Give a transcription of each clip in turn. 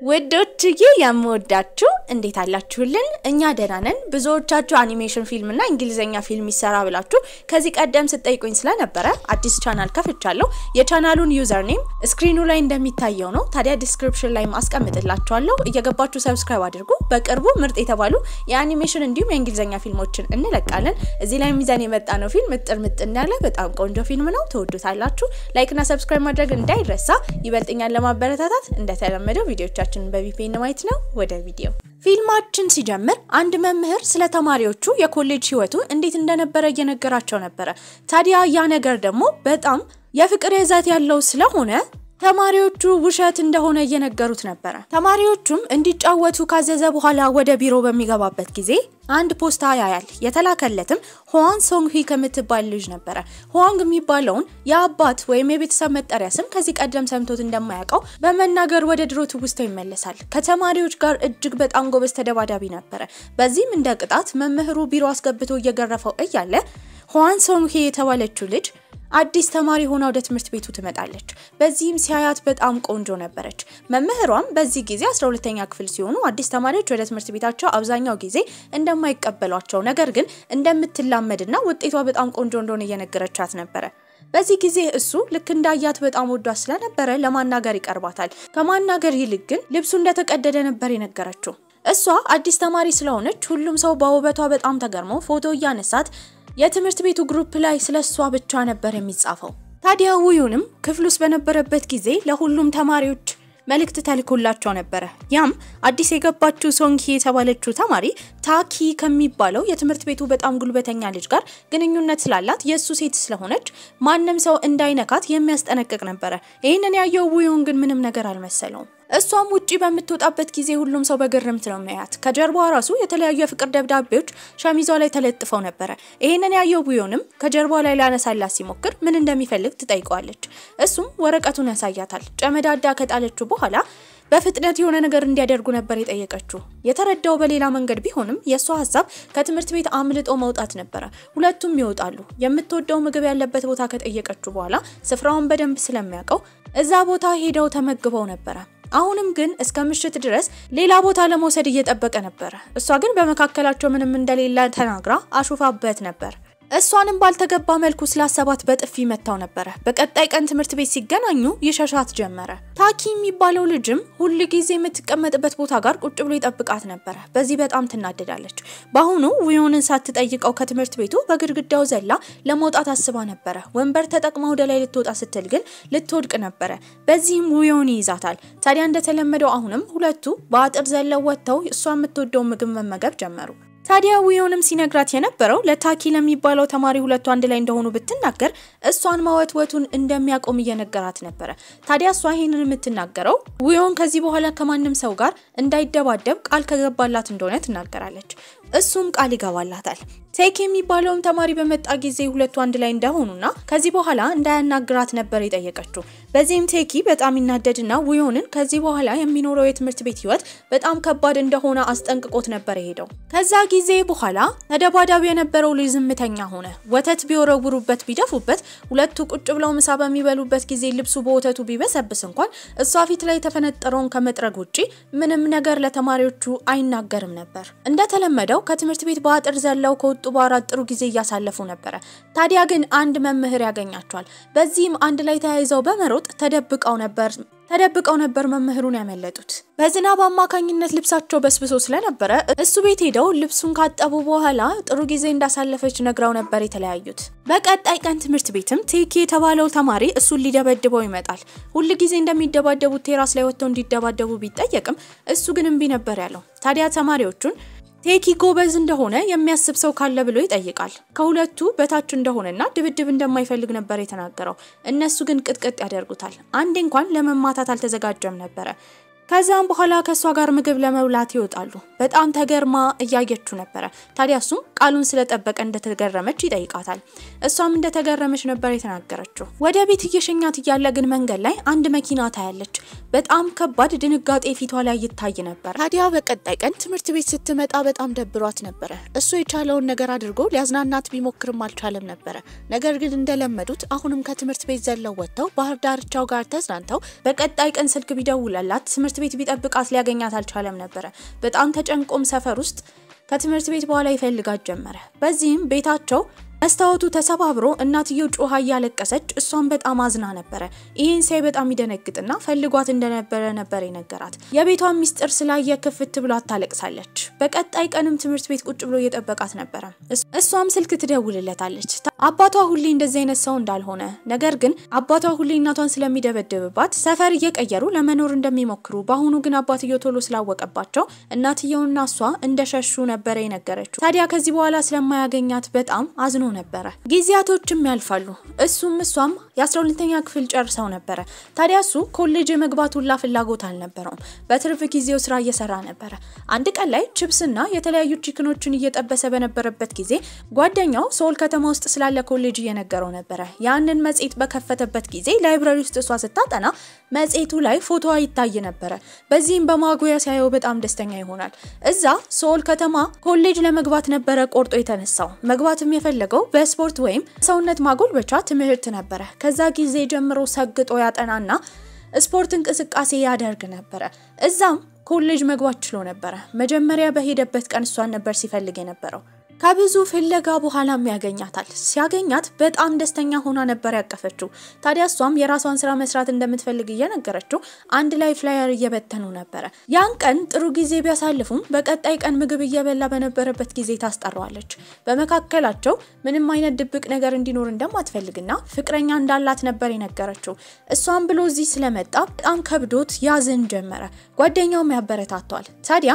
ወዶችዬ ያምወዳችሁ እንዴት አላችሁልን እኛ ደህና ነን ብዙዎቻችሁ አኒሜሽን ፊልም እና እንግሊዘኛ ፊልም ይሰራ ብላችሁ ከዚህ ቀደም ስትጠይቁኝ ስለነበረ አዲስ ቻናል ከፍቻለሁ የቻናሉን ዩዘር ኔም ስክሪኑ ላይ እንደሚታየው ነው ታዲያ ዲስክሪፕሽን ላይ ማስቀምጥላችኋለሁ እየገባችሁ ሰብስክራይብ አድርጉ በቅርቡ ምርጥ የተባሉ የአኒሜሽን እንዲሁም የእንግሊዘኛ ፊልሞችን እንለቃለን እዚህ ላይ ሚዛን የመጣ ነው ፊልም ምጥር ያለ በጣም ቆንጆ ፊልም ነው ተወዱታላችሁ ላይክ እና ሰብስክራይብ ማድረግ እንዳይረሳ ይበልጥኛል ለማበረታታት እንደተለመደው ቪዲዮቻችን በቪፒኤን ማየት ነው ወደ ቪዲዮ ፊልማችን ሲጀምር አንድ መምህር ስለ ተማሪዎቹ የኮሌጅ ህይወቱ እንዴት እንደነበረ እየነገራቸው ነበር ታዲያ ያ ነገር ደግሞ በጣም የፍቅር ይዘት ያለው ስለሆነ ተማሪዎቹ ውሸት እንደሆነ እየነገሩት ነበር ተማሪዎቹም እንዲጫወቱ ካዘዘ በኋላ ወደ ቢሮ በሚገባበት ጊዜ አንድ ፖስታ ያያል የተላከለትም ሆዋን ሶንግሂ ከምትባል ልጅ ነበር ሆዋንግ የሚባለውን የአባት ወይም የቤተሰብ መጠሪያ ስም ከዚህ ቀደም ሰምቶት እንደማያውቀው በመናገር ወደ ድሮ ትውስታው ይመለሳል ከተማሪዎች ጋር እጅግ በጣም ጎበዝ ተደባዳቢ ነበር በዚህም እንደ ቅጣት መምህሩ ቢሮ አስገብቶ እየገረፈው እያለ ሆዋን ሶንግሂ የተባለችው ልጅ አዲስ ተማሪ ሆና ወደ ትምህርት ቤቱ ትመጣለች በዚህም ሲያያት በጣም ቆንጆ ነበረች መምህሯም በዚህ ጊዜ 12ኛ ክፍል ሲሆኑ አዲስ ተማሪዎች ወደ ትምህርት ቤታቸው አብዛኛው ጊዜ እንደማይቀበሏቸው ነገር ግን እንደምትላመድና ውጤቷ በጣም ቆንጆ እንደሆነ እየነገረቻት ነበር በዚህ ጊዜ እሱ ልክ እንዳያት በጣም ወዷ ስለነበረ ለማናገር ይቀርባታል ከማናገር ይልቅ ግን ልብሱ እንደተቀደደ ነበር የነገረችው እሷ አዲስ ተማሪ ስለሆነች ሁሉም ሰው በውበቷ በጣም ተገርሞ ፎቶ ያነሳት የትምህርት ቤቱ ግሩፕ ላይ ስለሷ ብቻ ነበር የሚጻፈው ታዲያ ውዩንም ክፍል ውስጥ በነበረበት ጊዜ ለሁሉም ተማሪዎች መልእክት ተልኮላቸው ነበር ያም አዲስ የገባችው ሶንግሂ የተባለችው ተማሪ ታኪ ከሚባለው የትምህርት ቤቱ በጣም ጉልበተኛ ልጅ ጋር ግንኙነት ስላላት የሱ ሴት ስለሆነች ማንንም ሰው እንዳይነካት የሚያስጠነቅቅ ነበር ይሄንን ያየው ውዩን ግን ምንም ነገር አልመሰለውም እሷም ውጪ በመተጣጣበት ጊዜ ሁሉም ሰው በግርምት ነው የሚያያት ከጀርባዋ ራሱ የተለያዩ የፍቅር ደብዳቤዎች ሻሚዟ ላይ ተለጥፈው ነበር ይሄንን ያየው ቡዮንም ከጀርባዋ ላይ ላነሳላት ሲሞክር ምን እንደሚፈልግ ትጠይቀዋለች እሱም ወረቀቱን ያሳያታል ጨመዳዳ ከጣለችው በኋላ በፍጥነት የሆነ ነገር እንዲያደርጉ ነበር የጠየቀችው የተረዳው በሌላ መንገድ ቢሆንም የሷ ሐሳብ ከትምህርት ቤት አምልጦ መውጣት ነበር ሁለቱም ይወጣሉ የምትወደው ምግብ ያለበት ቦታ ከጠየቀችው በኋላ ስፍራውን በደንብ ስለሚያውቀው እዛ ቦታ ሄደው ተመግበው ነበር አሁንም ግን እስከ ምሽት ድረስ ሌላ ቦታ ለመውሰድ እየጠበቀ ነበር እሷ ግን በመካከላቸው ምንም እንደሌለ ተናግራ አሹፋበት ነበር እሷንም ባልተገባ መልኩ ስላሰባት በጥፊ መታው ነበር በቀጣይ ቀን ትምህርት ቤት ሲገናኙ ይሸሻት ጀመረ ታኪ የሚባለው ልጅም ሁሉ ጊዜ የምትቀመጥበት ቦታ ጋር ቁጭ ብሎ ይጠብቃት ነበር በዚህ በጣም ትናደዳለች ባሁኑ ውዮንን ሳትጠይቀው ከትምህርት ቤቱ በግድግዳው ዘላ ለመውጣት አስባ ነበር ወንበር ተጠቅማ ወደ ላይ ልትወጣ ስትል ግን ልትወድቅ ነበር በዚህም ውዮን ይዛታል ታዲያ እንደተለመደው አሁንም ሁለቱ በአጥር ዘለው ወጥተው እሷ የምትወደው ምግብ መመገብ ጀመሩ ታዲያ ውዮንም ሲነግራት የነበረው ለታኪ ለሚባለው ተማሪ ሁለቱ አንድ ላይ እንደሆኑ ብትናገር እሷን ማወትወቱን እንደሚያቆም እየነገራት ነበር ታዲያ እሷ ይሄንን የምትናገረው ውዮን ከዚህ በኋላ ከማንንም ሰው ጋር እንዳይደባደብ ቃል ከገባላት እንደሆነ ትናገራለች እሱም ቃል ይገባላታል ቴክ የሚባለው ተማሪ በመጣ ጊዜ ሁለቱ አንድ ላይ እንደሆኑና ከዚህ በኋላ እንዳያናግራት ነበር የጠየቀችው በዚህም ቴኪ በጣም ይናደድና ውዮንን ከዚህ በኋላ የሚኖረው የትምህርት ቤት ህይወት በጣም ከባድ እንደሆነ አስጠንቅቆት ነበር የሄደው ከዛ ጊዜ በኋላ ተደባዳቢ የነበረው ልጅ ዝምተኛ ሆነ ወተት ቢወረውሩበት ቢደፉበት ሁለቱ ቁጭ ብለው ምሳ በሚበሉበት ጊዜ ልብሱ በወተቱ ቢበሰብስ እንኳን እሷ ፊት ላይ ተፈነጠረውን ከመጥረግ ውጪ ምንም ነገር ለተማሪዎቹ አይናገርም ነበር እንደተለመደው ከትምህርት ቤት በአጥር ዘለው ከወጡ በኋላ ጥሩ ጊዜ ያሳለፉ ነበር ታዲያ ግን አንድ መምህር ያገኛቸዋል በዚህም አንድ ላይ ተያይዘው በመሮጥ ተደብቀው ነበር መምህሩን ያመለጡት በዝናብ አማካኝነት ልብሳቸው በስብሶ ስለነበረ እሱ ቤት ሄደው ልብሱን ካጠቡ በኋላ ጥሩ ጊዜ እንዳሳለፈች ነግራው ነበር የተለያዩት በቀጣይ ቀን ትምህርት ቤትም ቴኪ የተባለው ተማሪ እሱን ሊደበድበው ይመጣል ሁሉ ጊዜ እንደሚደባደቡት ቴራስ ላይ ወጥተው እንዲደባደቡ ቢጠየቅም እሱ ግን እንቢ ነበር ያለው ታዲያ ተማሪዎቹን ቴኪ ጎበዝ እንደሆነ የሚያስብ ሰው ካለ ብሎ ይጠይቃል ከሁለቱ በታች እንደሆነና ድብድብ እንደማይፈልግ ነበር የተናገረው እነሱ ግን ቅጥቅጥ ያደርጉታል አንዴ እንኳን ለመማታት አልተዘጋጀም ነበር ከዛም በኋላ ከሷ ጋር ምግብ ለመብላት ይወጣሉ በጣም ተገርማ እያየችው ነበር ታዲያ እሱም ቃሉን ስለጠበቀ እንደተገረመች ይጠይቃታል እሷም እንደተገረመች ነበር የተናገረችው ወደ ቤት እየሸኛት ይያለ ግን መንገድ ላይ አንድ መኪና ታያለች በጣም ከባድ ድንጋጤ ፊቷ ላይ ይታይ ነበር ታዲያ በቀጣይ ቀን ትምህርት ቤት ስትመጣ በጣም ደብሯት ነበር እሱ የቻለውን ነገር አድርጎ ሊያዝናናት ቢሞክርም አልቻለም ነበር ነገር ግን እንደለመዱት አሁንም ከትምህርት ቤት ዘለው ወጥተው ባህር ዳርቻው ጋር ተዝናንተው በቀጣይ ቀን ስልክ ቢደውላላት ትምህርት ቤት ቢጠብቃት ሊያገኛት አልቻለም ነበር በጣም ተጨንቆም ሰፈር ውስጥ ከትምህርት ቤት በኋላ ይፈልጋት ጀመረ በዚህም ቤታቸው መስታወቱ ተሰባብሮ እናትየው ጮሃ ያለቀሰች እሷን በጣም አዝና ነበር ይሄን ሳይ በጣም ይደነግጥና ፈልጓት እንደነበረ የነገራት የቤቷን ሚስጥር ስላየ ክፍት ብሎ አታለቅሳለች በቀጣይ ቀንም ትምህርት ቤት ቁጭ ብሎ እየጠበቃት ነበር እሷም ስልክ ትደውልለታለች አባቷ ሁሌ እንደዚህ አይነት ሰው እንዳልሆነ ነገር ግን አባቷ ሁሌ እናቷን ስለሚደበደብባት ሰፈር እየቀየሩ ለመኖር እንደሚሞክሩ ባሁኑ ግን አባትየው ቶሎ ስላወቀባቸው እናትየውና እሷ እንደሸሹ ነበር የነገረችው ታዲያ ከዚህ በኋላ ስለማያገኛት በጣም አዝኖ ነበር ጊዜያቶችም ያልፋሉ እሷም የ12ኛ ክፍል ጨርሰው ነበር ታዲያ እሱ ኮሌጅ የመግባቱላ ፍላጎት አልነበረውም በትርፍ ጊዜው ስራ እየሰራ ነበር አንድ ቀን ላይ ቺፕስና የተለያዩ ቺክኖችን እየጠበሰ በነበረበት ጊዜ ጓደኛው ሶል ከተማ ውስጥ ስላለ ኮሌጅ እየነገረው ነበር ያንን መጽሔት በከፈተበት ጊዜ ላይብራሪ ውስጥ እሷ ስታጠና መጽሔቱ ላይ ፎቶዋ ይታይ ነበር በዚህም በማጉያ ሲያየው በጣም ደስተኛ ይሆናል እዛ ሶል ከተማ ኮሌጅ ለመግባት ነበር ቆርጦ የተነሳው መግባትም የፈለገው በስፖርት ወይም ሰውነት ማጎልበቻ ትምህርት ነበር ከዛ ጊዜ ጀምሮ ሰግጦ ያጠናና ስፖርት እንቅስቃሴ ያደርግ ነበር እዛም ኮሌጅ መግባት ችሎ ነበር መጀመሪያ በሄደበት ቀን እሷን ነበር ሲፈልግ የነበረው ከብዙ ፍለጋ በኋላም ያገኛታል ሲያገኛት በጣም ደስተኛ ሆና ነበር ያቀፈችው ታዲያ እሷም የራሷን ስራ መስራት እንደምትፈልግ እየነገረችው አንድ ላይ ፍላየር እየበተኑ ነበር ያን ቀን ጥሩ ጊዜ ቢያሳልፉም በቀጣይ ቀን ምግብ እየበላ በነበረበት ጊዜ ታስጠራዋለች በመካከላቸው ምንም አይነት ድብቅ ነገር እንዲኖር እንደማትፈልግና ፍቅረኛ እንዳላት ነበር የነገረችው እሷም ብሎ እዚህ ስለመጣ በጣም ከብዶት ያዝን ጀመረ ጓደኛውም ያበረታቷል ታዲያ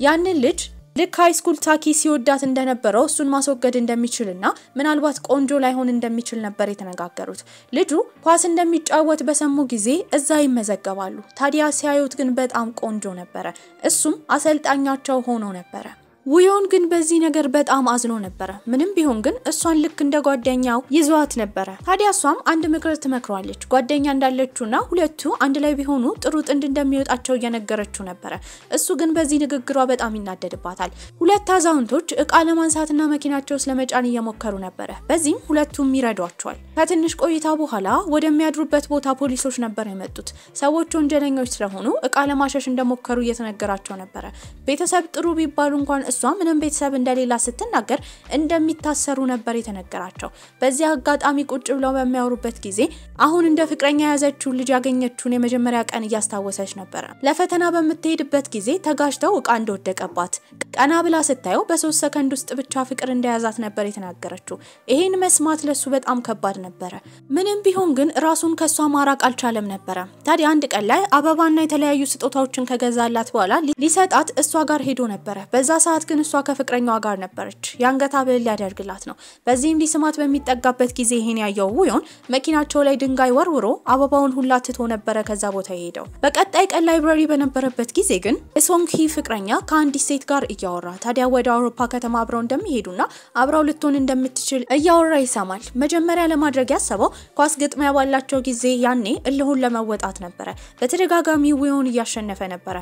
ያንን ልጅ ልክ ሃይ ስኩል ታኪ ሲወዳት እንደነበረው እሱን ማስወገድ እንደሚችልና ምናልባት ቆንጆ ላይሆን እንደሚችል ነበር የተነጋገሩት ልጁ ኳስ እንደሚጫወት በሰሙ ጊዜ እዛ ይመዘገባሉ ታዲያ ሲያዩት ግን በጣም ቆንጆ ነበር እሱም አሰልጣኛቸው ሆኖ ነበር ውዮን ግን በዚህ ነገር በጣም አዝኖ ነበር ምንም ቢሆን ግን እሷን ልክ እንደ ጓደኛው ይዟት ነበር ታዲያ እሷም አንድ ምክር ትመክሯለች ጓደኛ እንዳለችውና ሁለቱ አንድ ላይ ቢሆኑ ጥሩ ጥንድ እንደሚወጣቸው እየነገረችው ነበር እሱ ግን በዚህ ንግግሯ በጣም ይናደድባታል ሁለት አዛውንቶች እቃ ለማንሳትና መኪናቸው ስለመጫን እየሞከሩ ነበር በዚህም ሁለቱም ይረዷቸዋል ከትንሽ ቆይታ በኋላ ወደሚያድሩበት ቦታ ፖሊሶች ነበር የመጡት ሰዎቹ ወንጀለኞች ስለሆኑ እቃ ለማሸሽ እንደሞከሩ እየተነገራቸው ነበር ቤተሰብ ጥሩ ቢባሉ እንኳን እሷ ምንም ቤተሰብ እንደሌላ ስትናገር እንደሚታሰሩ ነበር የተነገራቸው በዚህ አጋጣሚ ቁጭ ብለው በሚያወሩበት ጊዜ አሁን እንደ ፍቅረኛ ያዘችው ልጅ ያገኘችውን የመጀመሪያ ቀን እያስታወሰች ነበር ለፈተና በመተሄድበት ጊዜ ተጋጅተው እቃ እንደወደቀባት ቀና ብላ ስታየው በ3 ሰከንድ ውስጥ ብቻ ፍቅር እንደያዛት ነበር የተናገረችው ይሄን መስማት ለሱ በጣም ከባድ ነበር ምንም ቢሆን ግን ራሱን ከሷ ማራቅ አልቻለም ነበር ታዲያ አንድ ቀን ላይ አበባና የተለያዩ ስጦታዎችን ከገዛላት በኋላ ሊሰጣት እሷ ጋር ሄዶ ነበር በዛ ሰዓት ግን እሷ ከፍቅረኛዋ ጋር ነበረች ያንገታ ብል ያደርግላት ነው በዚህም ሊስማት በሚጠጋበት ጊዜ ይሄን ያየው ውዮን መኪናቸው ላይ ድንጋይ ወርውሮ አበባውን ሁላ ትቶ ነበር ከዛ ቦታ ሄደው በቀጣይ ቀን ላይብራሪ በነበረበት ጊዜ ግን ሶንኪ ፍቅረኛ ከአንዲት ሴት ጋር እያወራ ታዲያ ወደ አውሮፓ ከተማ አብረው እንደሚሄዱና አብረው ልትሆን እንደምትችል እያወራ ይሰማል መጀመሪያ ለማድረግ ያሰበው ኳስ ግጥሚያ ባላቸው ጊዜ ያኔ እልሁን ለመወጣት ነበር በተደጋጋሚ ውዮን እያሸነፈ ነበር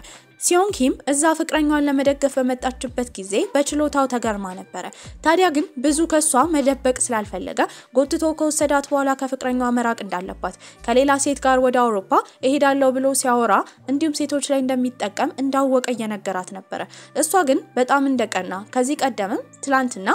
ሲዮንኪም እዛ ፍቅረኛዋን ለመደገፍ በመጣችበት ጊዜ በችሎታው ተገርማ ነበር ታዲያ ግን ብዙ ከሷ መደበቅ ስላልፈለገ ጎትቶ ከወሰዳት በኋላ ከፍቅረኛዋ መራቅ እንዳለባት ከሌላ ሴት ጋር ወደ አውሮፓ እሄዳለሁ ብሎ ሲያወራ እንዲሁም ሴቶች ላይ እንደሚጠቀም እንዳወቀ የነገራት ነበር እሷ ግን በጣም እንደቀና ከዚህ ቀደምም ትላንትና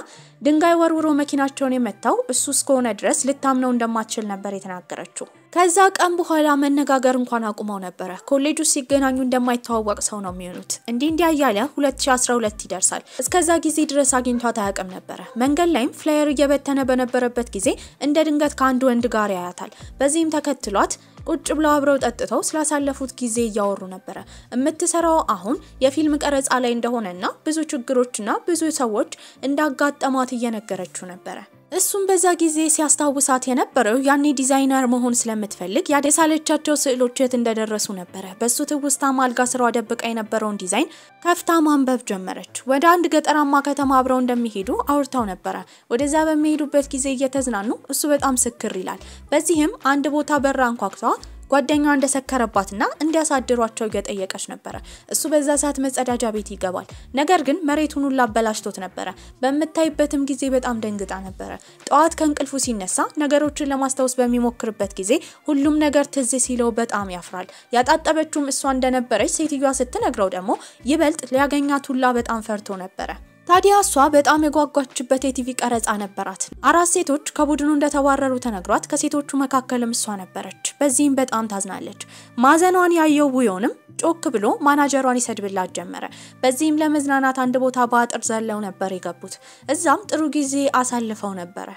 ድንጋይ ወርውሮ መኪናቸውን የመታው እሱ እስከሆነ ድረስ ልታምነው እንደማትችል ነበር የተናገረችው ከዛ ቀን በኋላ መነጋገር እንኳን አቁመው ነበር ኮሌጁ ሲገናኙ እንደማይተዋወቅ ሰው ነው የሚሆኑት እንዲያ ያለ 2012 ይደርሳል እስከዛ ጊዜ ድረስ አግኝቷት አያውቅም ነበር መንገድ ላይም ፍላየር እየበተነ በነበረበት ጊዜ እንደ ድንገት ከአንድ ወንድ ጋር ያያታል በዚህም ተከትሏት ቁጭ ብለው አብረው ጠጥተው ስላሳለፉት ጊዜ ያወሩ ነበር እምትሰራው አሁን የፊልም ቀረጻ ላይ እንደሆነና ብዙ ችግሮችና ብዙ ሰዎች እንዳጋጠማት እየነገረችው ነበር እሱም በዛ ጊዜ ሲያስታውሳት የነበረው ያኔ ዲዛይነር መሆን ስለምትፈልግ ያደሳለቻቸው ስዕሎች የት እንደደረሱ ነበር በሱ ትውስታ ማልጋ ስራው ደብቃ የነበረውን ዲዛይን ከፍታ ማንበብ ጀመረች ወደ አንድ ገጠራማ ከተማ አብረው እንደሚሄዱ አውርታው ነበር ወደዛ በሚሄዱበት ጊዜ እየተዝናኑ እሱ በጣም ስክር ይላል በዚህም አንድ ቦታ በራ አንኳኩታ ጓደኛዋ እንደሰከረባትና እንዲያሳድሯቸው እየጠየቀች ነበር እሱ በዛ ሰዓት መጸዳጃ ቤት ይገባል ነገር ግን መሬቱን ሁሉ አበላሽቶት ነበር በመታይበትም ጊዜ በጣም ደንግጣ ነበር ጧት ከእንቅልፉ ሲነሳ ነገሮችን ለማስተዋወስ በሚሞክርበት ጊዜ ሁሉም ነገር ትዝ ሲለው በጣም ያፍራል ያጣጠበችውም እሷ እንደነበረች ሴትዮዋ ስትነግረው ደግሞ ይበልጥ ሊያገኛት ሁላ በጣም ፈርቶ ነበር ታዲያ እሷ በጣም የጓጓችበት የቲቪ ቀረጻ ነበራት አራት ሴቶች ከቡድኑ እንደተባረሩ ተነግሯት ከሴቶቹ መካከልም እሷ ነበረች በዚህም በጣም ታዝናለች ማዘኗን ያየው ውዮንም ጮክ ብሎ ማናጀሯን ይሰድብላት ጀመረ በዚህም ለመዝናናት አንድ ቦታ ባጥር ዘለው ነበር የገቡት እዛም ጥሩ ጊዜ አሳልፈው ነበር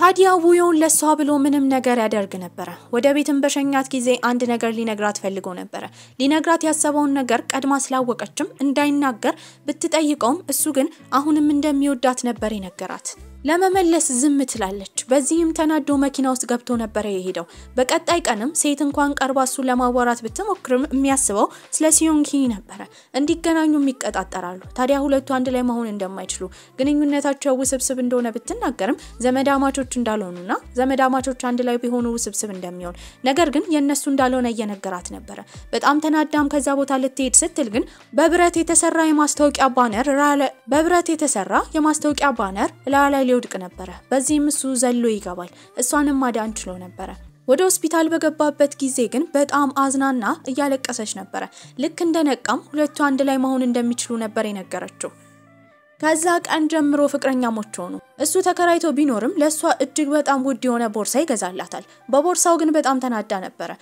ታዲያ ውዮን ለሷ ብሎ ምንም ነገር ያደርግ ነበር ወደ ቤትም በሸኛት ጊዜ አንድ ነገር ሊነግራት ፈልጎ ነበር ሊነግራት ያሰበውን ነገር ቀድማ ስላወቀችም እንዳይናገር ብትጠይቀውም እሱ ግን አሁንም እንደሚወዳት ነበር ይነገራት ለመመለስ ዝም ትላለች በዚህም ተናዶ መኪና ውስጥ ገብቶ ነበር የሄደው በቀጣይ ቀንም ሴት እንኳን ቀርባሱ ለማዋራት ብትሞክርም የሚያስበው ስለ ሲዮንኪ ነበር እንዲገናኙ የሚቀጣጠራሉ ታዲያ ሁለቱ አንድ ላይ መሆን እንደማይችሉ ግንኙነታቸው ውስብስብ እንደሆነ ብትናገርም ዘመዳማቾች እንዳልሆኑና ዘመዳማቾች አንድ ላይ ቢሆኑ ውስብስብ እንደሚሆን ነገር ግን የነሱ እንዳልሆነ እየነገራት ነበር በጣም ተናዳም ከዛ ቦታ ልትሄድ ስትል ግን በብረት የተሰራ የማስታወቂያ ባነር ላይ ሊወድቅ ነበር በዚህም እሱ ዘሎ ይገባል እሷንም ማዳን ችሎ ነበር ወደ ሆስፒታል በገባበት ጊዜ ግን በጣም አዝናና እያለቀሰች ነበር ልክ እንደነቃም ሁለቱ አንድ ላይ መሆን እንደሚችሉ ነበር የነገረችው ከዛ ቀን ጀምሮ ፍቅረኛሞች ሆኑ እሱ ተከራይቶ ቢኖርም ለሷ እጅግ በጣም ውድ የሆነ ቦርሳ ይገዛላታል በቦርሳው ግን በጣም ተናዳ ነበር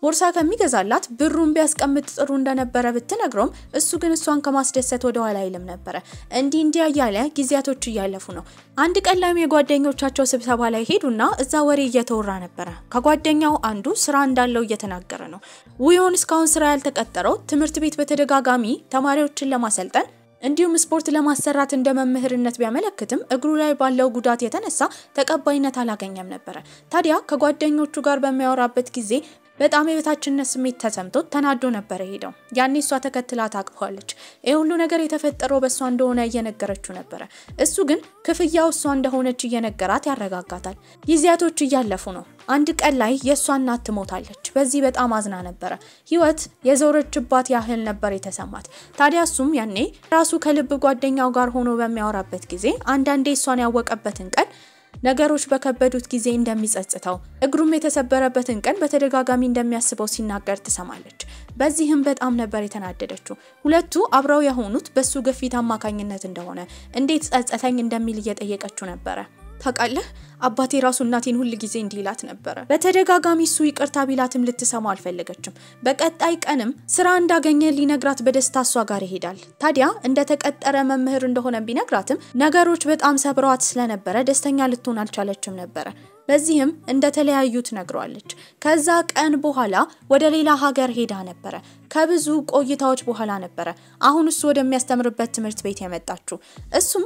ቦርሳ ከሚገዛላት ብሩን ቢያስቀምጥ ጥሩ እንደነበረ ብትነግረውም እሱ ግን እሷን ከማስደሰት ወደ ኋላ አይልም ነበር እንዲህ ያያለ ጊዜያቶች እያለፉ ነው አንድ ቀን ላይ የጓደኞቻቸው ስብሰባ ላይ ሄዱና እዛ ወሬ እየተወራ ነበር ከጓደኛው አንዱ ስራ እንዳለው እየተናገረ ነው ውዮን እስካሁን ስራ ያልተቀጠረው ትምህርት ቤት በተደጋጋሚ ተማሪዎችን ለማሰልጠን እንዲሁም ስፖርት ለማሰራት እንደመምህርነት ቢያመለክትም እግሩ ላይ ባለው ጉዳት የተነሳ ተቀባይነት አላገኘም ነበር ታዲያ ከጓደኞቹ ጋር በሚያወራበት ጊዜ በጣም የበታችነት ስሜት ተሰምቶት ተናዶ ነበር ሄደው ያኔ እሷ ተከትላት አቅፏለች ሁሉ ነገር የተፈጠረው በሷ እንደሆነ እየነገረችው ነበር እሱ ግን ክፍያው እሷ እንደሆነች እየነገራት ያረጋጋታል ጊዜያቶች እያለፉ ነው አንድ ቀን ላይ የሷ እናት ትሞታለች በዚህ በጣም አዝና ነበር ህይወት የዞረችባት ያህል ነበር የተሰማት ታዲያ እሱም ያኔ ራሱ ከልብ ጓደኛው ጋር ሆኖ በሚያወራበት ጊዜ አንዳንዴ እሷን ያወቀበትን ቀን ነገሮች በከበዱት ጊዜ እንደሚጸጽተው እግሩም የተሰበረበትን ቀን በተደጋጋሚ እንደሚያስበው ሲናገር ትሰማለች በዚህም በጣም ነበር የተናደደችው ሁለቱ አብረው የሆኑት በሱ ግፊት አማካኝነት እንደሆነ እንዴት ጸጸተኝ እንደሚል እየጠየቀችው ነበር ታቃለህ አባቴ ራሱ እናቴን ሁሉ ጊዜ እንዲላት ነበር በተደጋጋሚ እሱ ይቅርታ ቢላትም ልትሰማው አልፈለገችም በቀጣይ ቀንም ስራ እንዳገኘ ሊነግራት በደስታ እሷ ጋር ይሄዳል ታዲያ እንደተቀጠረ መምህር እንደሆነ ቢነግራትም ነገሮች በጣም ሰብረዋት ስለነበረ ደስተኛ ልትሆን አልቻለችም ነበር በዚህም እንደተለያዩት ነግሯለች ከዛ ቀን በኋላ ወደ ሌላ ሀገር ሄዳ ነበር ከብዙ ቆይታዎች በኋላ ነበር አሁን እሱ ወደሚያስተምርበት ትምህርት ቤት የመጣችው እሱም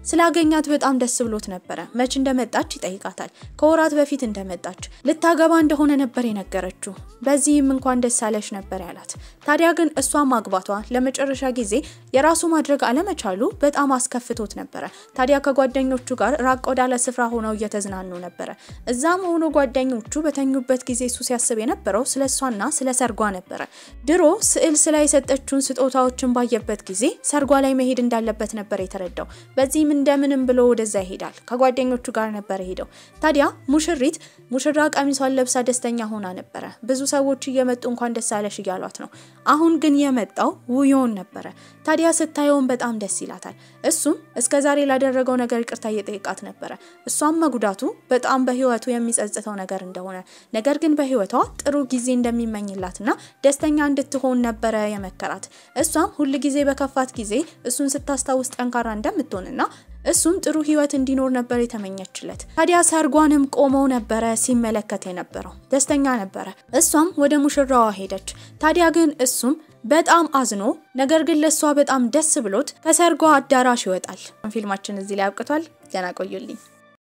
ስላገኛት በጣም ደስ ብሎት ነበር መች እንደመጣች ይጠይቃታል ከወራት በፊት እንደመጣች ልታገባ እንደሆነ ነበር የነገረችው በዚህም እንኳን ደስ አለሽ ነበር ያላት ታዲያ ግን እሷ ማግባቷ ለመጨረሻ ጊዜ የራሱ ማድረግ አለመቻሉ በጣም አስከፍቶት ነበር ታዲያ ከጓደኞቹ ጋር ራቅ ወዳለ ስፍራ ሆነው እየተዝናኑ ነበር እዛም ሆኖ ጓደኞቹ በተኙበት ጊዜ እሱ ሲያስብ የነበረው ስለሷና ስለ ሰርጓ ነበር ድሮ ስዕል ስለ የሰጠችውን ስጦታዎችን ባየበት ጊዜ ሰርጓ ላይ መሄድ እንዳለበት ነበር የተረዳው በዚህም እንደምንም ብሎ ወደዛ ይሄዳል ከጓደኞቹ ጋር ነበር ሄደው ታዲያ ሙሽራ ቀሚሷን ለብሳ ደስተኛ ሆና ነበር ብዙ ሰዎች እየመጡ እንኳን ደስ አለሽ ይያሏት ነው አሁን ግን የመጣው ውዮን ነበር ታዲያ ስታየውን በጣም ደስ ይላታል እሱም እስከዛሬ ላደረገው ነገር ይቅርታ እየጠየቃት ነበር እሷም መጉዳቱ በጣም በህይወቱ የሚጸጽተው ነገር እንደሆነ ነገር ግን በህይወቷ ጥሩ ጊዜ እንደሚመኝላትና ደስተኛ እንድትሆን ነበር የመከራት እሷም ሁሉ ጊዜ በከፋት ጊዜ እሱን ስታስታውስ ጠንካራ እንደምትሆንና እሱም ጥሩ ህይወት እንዲኖር ነበር የተመኘችለት ታዲያ ሰርጓንም ቆመው ነበር ሲመለከት የነበረው ደስተኛ ነበር እሷም ወደ ሙሽራዋ ሄደች ታዲያ ግን እሱም በጣም አዝኖ ነገር ግን ለሷ በጣም ደስ ብሎት ከሰርጓ አዳራሽ ይወጣል ፊልማችን እዚህ ላይ አብቅቷል ገና ቆዩልኝ